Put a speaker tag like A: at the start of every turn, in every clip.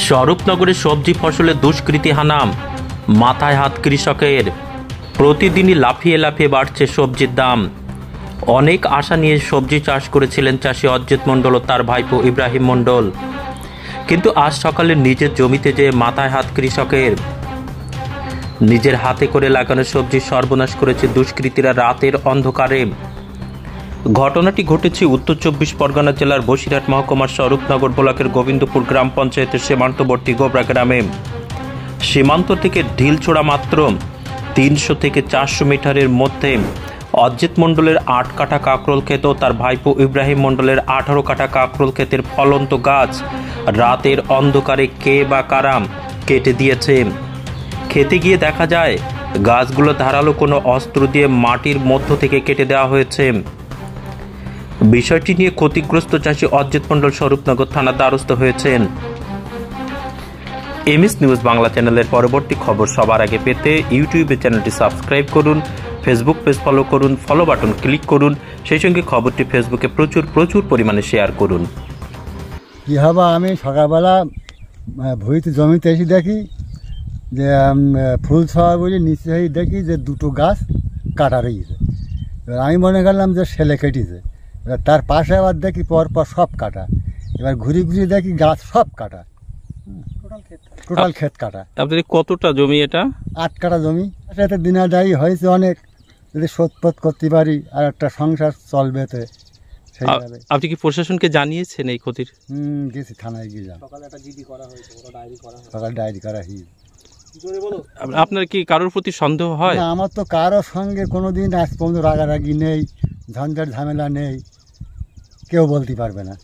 A: স্বরূপনগরে সবজি ফসলে দুষ্কৃতী হানাম, মাথায় হাত কৃষকের। প্রতিদিনই লাফিয়ে লাফিয়ে বাড়ছে সবজির দাম। অনেক আশা নিয়ে সবজি চাষ করেছিলেন চাষি অজিত মণ্ডল ও তার ভাইপো ইব্রাহিম মণ্ডল, কিন্তু আজ সকালে নিজের জমিতে যে মাথায় হাত কৃষকের। নিজের হাতে করে লাগানো সবজি সর্বনাশ করেছে দুষ্কৃতীরা রাতের অন্ধকারে। ঘটনাটি ঘটেছে উত্তর ২৪ পরগনা জেলার বসিরহাট মহকুমার স্বরূপনগর ব্লকের গোবিন্দপুর গ্রাম পঞ্চায়েতের সীমান্তবর্তী গোবরা গ্রামে। সীমান্ত থেকে ঢিলছোড়া মাত্র ৩০০ থেকে ৪০০ মিটারের মধ্যে অজিত মণ্ডলের ৮ কাঠা কাঁকরোল ক্ষেত ও তার ভাইপো ইব্রাহিম মণ্ডলের ১৮ কাঠা কাঁকরোল ক্ষেতের ফলন্ত গাছ রাতের অন্ধকারে কে বা কারা কেটে দিয়েছে। খেতে গিয়ে দেখা যায় গাছগুলো ধারালো কোনো অস্ত্র দিয়ে মাটির মধ্য থেকে কেটে দেওয়া হয়েছে। বিষয়টি নিয়ে ক্ষতিগ্রস্ত চাষী অজিত মণ্ডল স্বরূপনগর থানার দ্বারস্থ হয়েছেন। এমএস নিউজ বাংলা চ্যানেলের পরবর্তী খবর সবার আগে পেতে ইউটিউবে চ্যানেলটি সাবস্ক্রাইব করুন, ফেসবুক পেজ ফলো করুন, ফলো বাটন ক্লিক করুন, সেই সঙ্গে খবরটি ফেসবুকে প্রচুর পরিমাণে শেয়ার করুন।
B: কী হবে, আমি সকালবেলা ভুঁইতে জমিতে এসে দেখি যে ফুল ছড়া বলে নিচে দেখি যে দুটো গাছ কাটা রয়েছে। এবার আমি মনে করলাম যে ছেলে কেটেছে। এবার তার পাশে আবার দেখি পরপর সব কাটা। এবার ঘুরে দেখি গাছ সব কাটা, টোটাল ক্ষেত কাটা।
A: আপনাদের কতটা জমি? এটা
B: ৮ কাঠা জমি। সাথে দিনাদায়ী হয়েছে অনেক, যদি শোধ করতে পারি আর একটা সংসার চলবে। তো সেইভাবে
A: আপনি কি প্রশাসনকে জানিয়েছেন এই ক্ষতির?
B: গেছি, থানায় গিয়ে যান। সকালে একটা জিডি করা হয়েছে, সকাল ডায়েরি করা হয়েছে।
A: আপনার কি কারোর প্রতি সন্দেহ হয়?
B: আমার তো কারোর সঙ্গে কোনোদিন আজ পর্যন্ত রাগারাগি নেই, ঝঞ্ঝাট ঝামেলা নেই, কেউ বলতে পারবে না।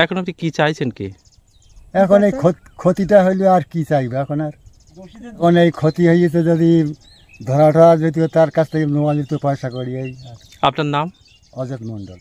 A: এখন আপনি কি চাইছেন? কি
B: এখন এই ক্ষতিটা হইলে আর কি চাইবে? এখন এই ক্ষতি হয়েছে, যদি ধরা যদি তার কাছ থেকে নেওয়া যেত পয়সা করি। এই
A: আপনার নাম?
B: অজিত মণ্ডল।